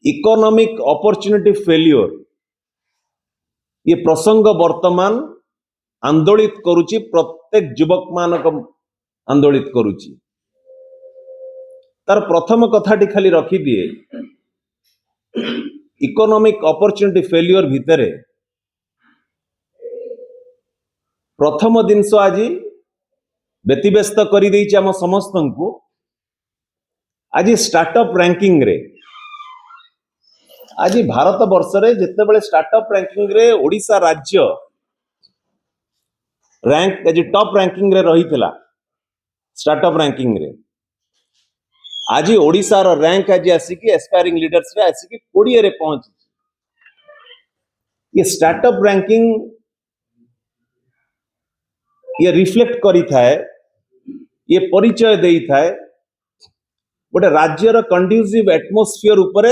Economic opportunity failure ये प्रसंग वर्तमान आंदोलित करुची प्रत्येक युवक मानक आंदोलित करुची। तार प्रथम कथाटी खाली रखी दिए इकोनॉमिक अपॉर्चुनिटी फेल्योर भितर प्रथम जिनस आज व्यतिव्यस्त कर आम समस्त को आज स्टार्टअप रैंकिंग रे आज भारत वर्ष रे जितेबाला स्टार्टअप रैंकिंग रे ओडिशा राज्य रैंक आज टॉप रैंकिंग रे रही थिला। स्टार्टअप रैंकिंग रे आज ओडिशा रो रैंक आज आसिकी एस्पायरिंग लीडर्स रे आसिकी 20 रे पहुंची। ये स्टार्टअप रैंकिंग ये रिफ्लेक्ट करी थाए, ये परिचय देई थाए गोटे राज्यर कंड्यूसिव एटमॉस्फेयर उपरे